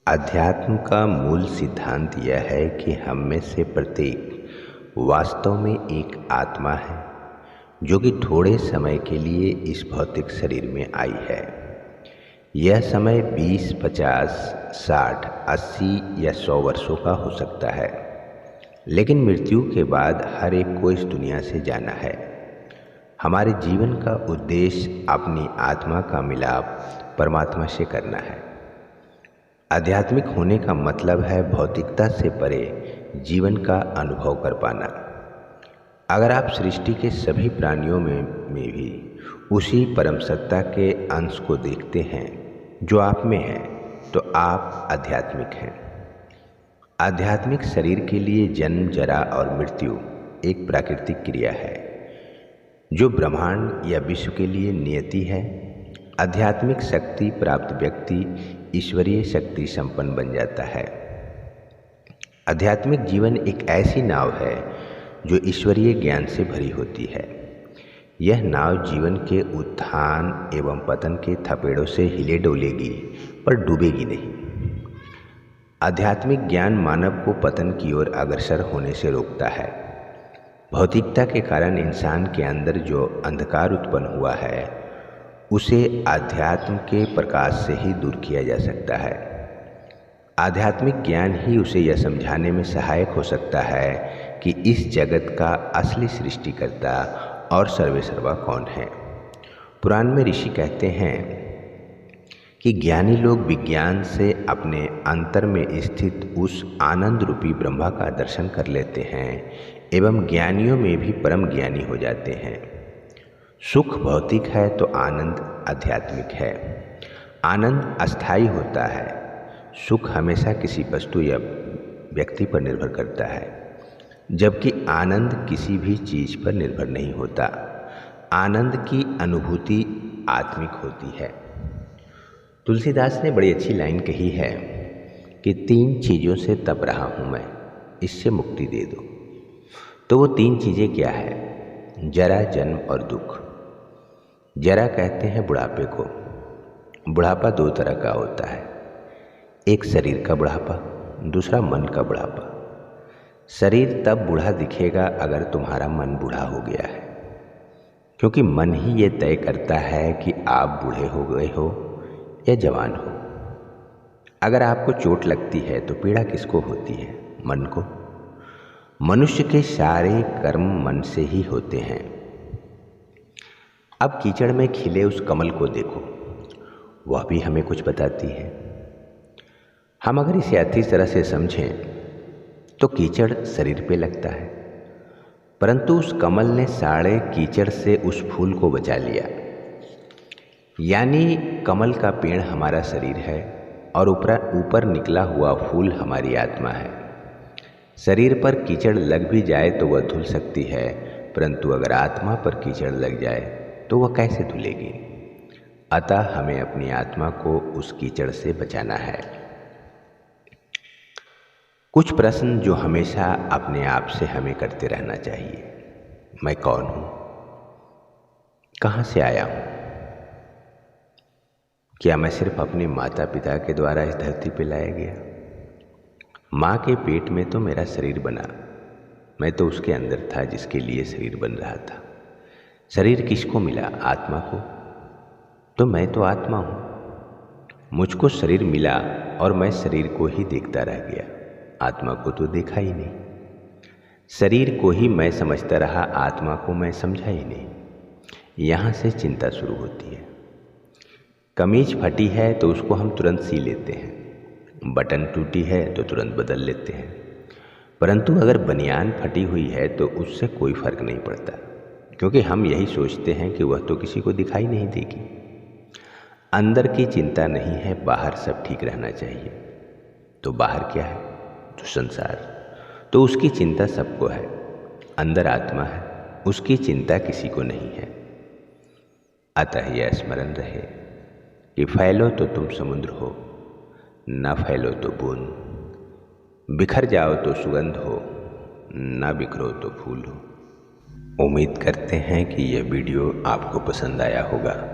अध्यात्म का मूल सिद्धांत यह है कि हम में से प्रत्येक वास्तव में एक आत्मा है जो कि थोड़े समय के लिए इस भौतिक शरीर में आई है। यह समय 20, 50, 60, 80 या 100 वर्षों का हो सकता है, लेकिन मृत्यु के बाद हर एक को इस दुनिया से जाना है। हमारे जीवन का उद्देश्य अपनी आत्मा का मिलाप परमात्मा से करना है। आध्यात्मिक होने का मतलब है भौतिकता से परे जीवन का अनुभव कर पाना। अगर आप सृष्टि के सभी प्राणियों में भी उसी परम सत्ता के अंश को देखते हैं जो आप में है, तो आप आध्यात्मिक हैं। आध्यात्मिक शरीर के लिए जन्म, जरा और मृत्यु एक प्राकृतिक क्रिया है जो ब्रह्मांड या विश्व के लिए नियति है। आध्यात्मिक शक्ति प्राप्त व्यक्ति ईश्वरीय शक्ति संपन्न बन जाता है। आध्यात्मिक जीवन एक ऐसी नाव है जो ईश्वरीय ज्ञान से भरी होती है। यह नाव जीवन के उत्थान एवं पतन के थपेड़ों से हिले डोलेगी पर डूबेगी नहीं। आध्यात्मिक ज्ञान मानव को पतन की ओर अग्रसर होने से रोकता है। भौतिकता के कारण इंसान के अंदर जो अंधकार उत्पन्न हुआ है उसे आध्यात्म के प्रकाश से ही दूर किया जा सकता है। आध्यात्मिक ज्ञान ही उसे यह समझाने में सहायक हो सकता है कि इस जगत का असली सृष्टिकर्ता और सर्वेसर्वा कौन है। पुराण में ऋषि कहते हैं कि ज्ञानी लोग विज्ञान से अपने अंतर में स्थित उस आनंद रूपी ब्रह्मा का दर्शन कर लेते हैं एवं ज्ञानियों में भी परम ज्ञानी हो जाते हैं। सुख भौतिक है तो आनंद आध्यात्मिक है। आनंद अस्थायी होता है, सुख हमेशा किसी वस्तु या व्यक्ति पर निर्भर करता है, जबकि आनंद किसी भी चीज़ पर निर्भर नहीं होता। आनंद की अनुभूति आत्मिक होती है। तुलसीदास ने बड़ी अच्छी लाइन कही है कि 3 चीज़ों से तप रहा हूँ मैं, इससे मुक्ति दे दो। तो वो 3 चीज़ें क्या है? जरा, जन्म और दुख। जरा कहते हैं बुढ़ापे को। बुढ़ापा 2 तरह का होता है, एक शरीर का बुढ़ापा, दूसरा मन का बुढ़ापा। शरीर तब बूढ़ा दिखेगा अगर तुम्हारा मन बूढ़ा हो गया है, क्योंकि मन ही ये तय करता है कि आप बूढ़े हो गए हो या जवान हो। अगर आपको चोट लगती है तो पीड़ा किसको होती है? मन को। मनुष्य के सारे कर्म मन से ही होते हैं। अब कीचड़ में खिले उस कमल को देखो, वह भी हमें कुछ बताती है। हम अगर इसे अच्छी तरह से समझें तो कीचड़ शरीर पे लगता है, परंतु उस कमल ने सारे कीचड़ से उस फूल को बचा लिया। यानी कमल का पेड़ हमारा शरीर है और ऊपर निकला हुआ फूल हमारी आत्मा है। शरीर पर कीचड़ लग भी जाए तो वह धुल सकती है, परंतु अगर आत्मा पर कीचड़ लग जाए तो वह कैसे धुलेगी? अतः हमें अपनी आत्मा को उस कीचड़ से बचाना है। कुछ प्रश्न जो हमेशा अपने आप से हमें करते रहना चाहिए। मैं कौन हूँ? कहाँ से आया हूँ? क्या मैं सिर्फ अपने माता पिता के द्वारा इस धरती पर लाया गया? माँ के पेट में तो मेरा शरीर बना, मैं तो उसके अंदर था जिसके लिए शरीर बन रहा था। शरीर किसको मिला? आत्मा को। तो मैं तो आत्मा हूँ। मुझको शरीर मिला और मैं शरीर को ही देखता रह गया, आत्मा को तो देखा ही नहीं। शरीर को ही मैं समझता रहा, आत्मा को मैं समझा ही नहीं। यहाँ से चिंता शुरू होती है। कमीज फटी है तो उसको हम तुरंत सी लेते हैं, बटन टूटी है तो तुरंत बदल लेते हैं, परंतु अगर बनियान फटी हुई है तो उससे कोई फर्क नहीं पड़ता, क्योंकि हम यही सोचते हैं कि वह तो किसी को दिखाई नहीं देगी। अंदर की चिंता नहीं है, बाहर सब ठीक रहना चाहिए। तो बाहर क्या है? तो संसार। तो उसकी चिंता सबको है। अंदर आत्मा है, उसकी चिंता किसी को नहीं है। अतः यह स्मरण रहे कि फैलो तो तुम समुद्र हो, न फैलो तो बूंद। बिखर जाओ तो सुगंध हो, न बिखरो तो फूल हो। उम्मीद करते हैं कि यह वीडियो आपको पसंद आया होगा।